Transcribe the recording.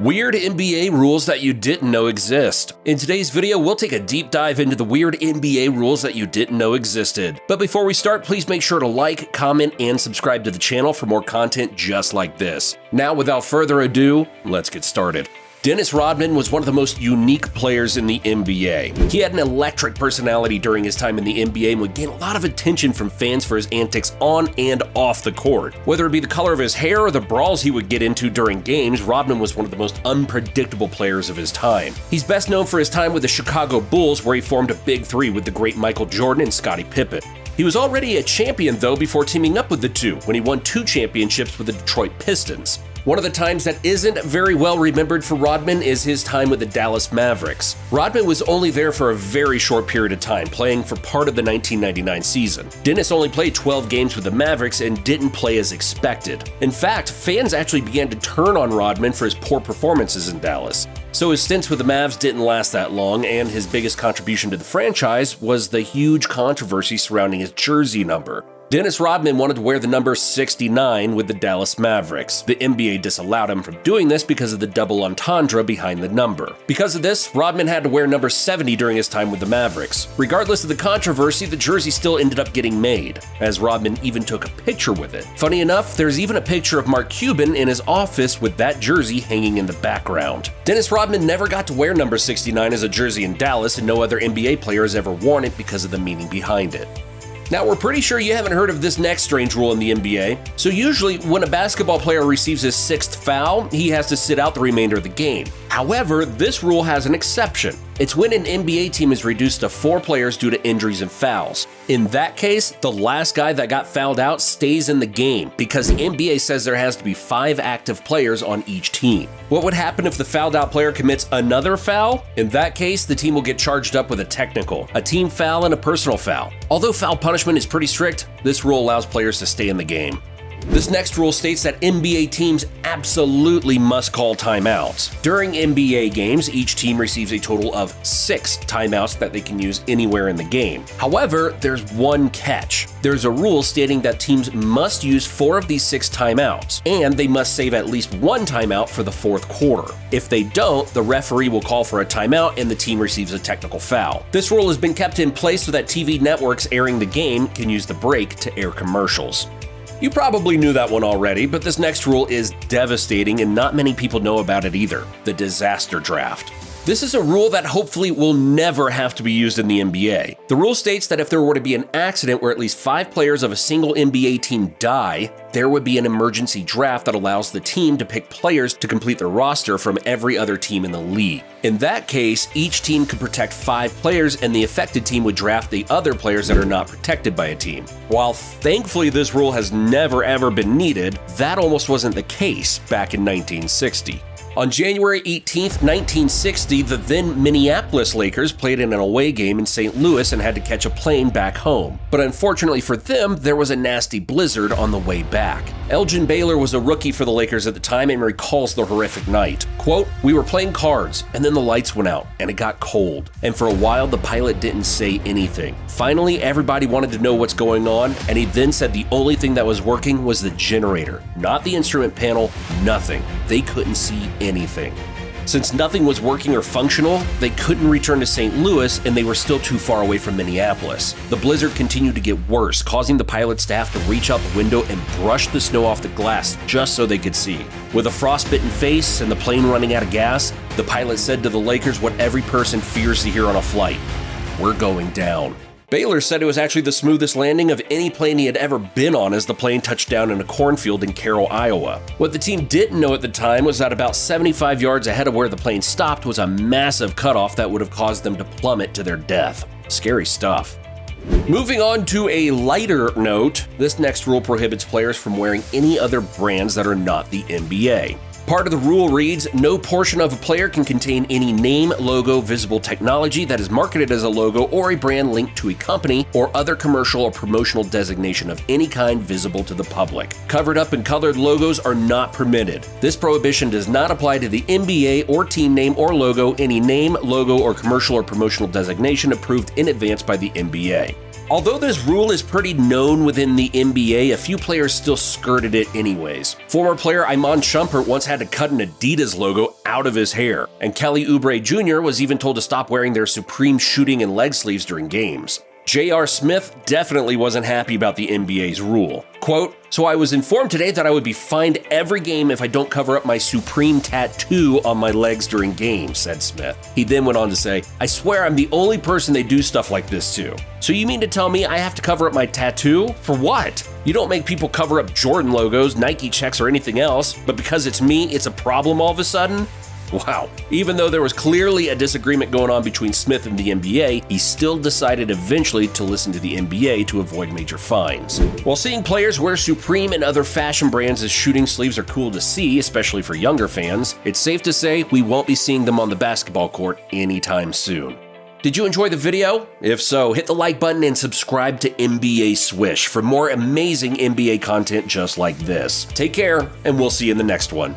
Weird NBA rules that you didn't know exist. In today's video, we'll take a deep dive into the weird NBA rules that you didn't know existed. But before we start, please make sure to like, comment, and subscribe to the channel for more content just like this. Now, without further ado, let's get started. Dennis Rodman was one of the most unique players in the NBA. He had an electric personality during his time in the NBA and would gain a lot of attention from fans for his antics on and off the court. Whether it be the color of his hair or the brawls he would get into during games, Rodman was one of the most unpredictable players of his time. He's best known for his time with the Chicago Bulls, where he formed a big three with the great Michael Jordan and Scottie Pippen. He was already a champion, though, before teaming up with the two, when he won 2 championships with the Detroit Pistons. One of the times that isn't very well remembered for Rodman is his time with the Dallas Mavericks. Rodman was only there for a very short period of time, playing for part of the 1999 season. Dennis only played 12 games with the Mavericks and didn't play as expected. In fact, fans actually began to turn on Rodman for his poor performances in Dallas. So his stints with the Mavs didn't last that long, and his biggest contribution to the franchise was the huge controversy surrounding his jersey number. Dennis Rodman wanted to wear the number 69 with the Dallas Mavericks. The NBA disallowed him from doing this because of the double entendre behind the number. Because of this, Rodman had to wear number 70 during his time with the Mavericks. Regardless of the controversy, the jersey still ended up getting made, as Rodman even took a picture with it. Funny enough, there's even a picture of Mark Cuban in his office with that jersey hanging in the background. Dennis Rodman never got to wear number 69 as a jersey in Dallas, and no other NBA player has ever worn it because of the meaning behind it. Now, we're pretty sure you haven't heard of this next strange rule in the NBA. So usually, when a basketball player receives his 6th foul, he has to sit out the remainder of the game. However, this rule has an exception. It's when an NBA team is reduced to 4 players due to injuries and fouls. In that case, the last guy that got fouled out stays in the game because the NBA says there has to be 5 active players on each team. What would happen if the fouled out player commits another foul? In that case, the team will get charged up with a technical, a team foul, and a personal foul. Although foul punishment is pretty strict, this rule allows players to stay in the game. This next rule states that NBA teams absolutely must call timeouts. During NBA games, each team receives a total of 6 timeouts that they can use anywhere in the game. However, there's one catch. There's a rule stating that teams must use 4 of these 6 timeouts, and they must save at least 1 timeout for the 4th quarter. If they don't, the referee will call for a timeout and the team receives a technical foul. This rule has been kept in place so that TV networks airing the game can use the break to air commercials. You probably knew that one already, but this next rule is devastating and not many people know about it either: the disaster draft. This is a rule that hopefully will never have to be used in the NBA. The rule states that if there were to be an accident where at least 5 players of a single NBA team die, there would be an emergency draft that allows the team to pick players to complete their roster from every other team in the league. In that case, each team could protect 5 players and the affected team would draft the other players that are not protected by a team. While thankfully this rule has never ever been needed, that almost wasn't the case back in 1960. On January 18, 1960, the then Minneapolis Lakers played in an away game in St. Louis and had to catch a plane back home. But unfortunately for them, there was a nasty blizzard on the way back. Elgin Baylor was a rookie for the Lakers at the time and recalls the horrific night. Quote, "We were playing cards, and then the lights went out, and it got cold. And for a while, the pilot didn't say anything. Finally, everybody wanted to know what's going on, and he then said the only thing that was working was the generator. Not the instrument panel, nothing. They couldn't see anything." Since nothing was working or functional, they couldn't return to St. Louis and they were still too far away from Minneapolis. The blizzard continued to get worse, causing the pilot's staff to reach out the window and brush the snow off the glass just so they could see. With a frostbitten face and the plane running out of gas, the pilot said to the Lakers what every person fears to hear on a flight: "We're going down." Baylor said it was actually the smoothest landing of any plane he had ever been on as the plane touched down in a cornfield in Carroll, Iowa. What the team didn't know at the time was that about 75 yards ahead of where the plane stopped was a massive cutoff that would have caused them to plummet to their death. Scary stuff. Moving on to a lighter note, this next rule prohibits players from wearing any other brands that are not the NBA. Part of the rule reads, no portion of a player can contain any name, logo, visible technology that is marketed as a logo or a brand linked to a company or other commercial or promotional designation of any kind visible to the public. Covered up and colored logos are not permitted. This prohibition does not apply to the NBA or team name or logo, any name, logo, or commercial or promotional designation approved in advance by the NBA. Although this rule is pretty known within the NBA, a few players still skirted it anyways. Former player Iman Shumpert once had to cut an Adidas logo out of his hair, and Kelly Oubre Jr. was even told to stop wearing their Supreme shooting and leg sleeves during games. J.R. Smith definitely wasn't happy about the NBA's rule. Quote, "So I was informed today that I would be fined every game if I don't cover up my Supreme tattoo on my legs during games," said Smith. He then went on to say, "I swear I'm the only person they do stuff like this to. So you mean to tell me I have to cover up my tattoo? For what? You don't make people cover up Jordan logos, Nike checks, or anything else, but because it's me, it's a problem all of a sudden?" Wow. Even though there was clearly a disagreement going on between Smith and the NBA, he still decided eventually to listen to the NBA to avoid major fines. While seeing players wear Supreme and other fashion brands as shooting sleeves are cool to see, especially for younger fans, it's safe to say we won't be seeing them on the basketball court anytime soon. Did you enjoy the video? If so, hit the like button and subscribe to NBA Swish for more amazing NBA content just like this. Take care, and we'll see you in the next one.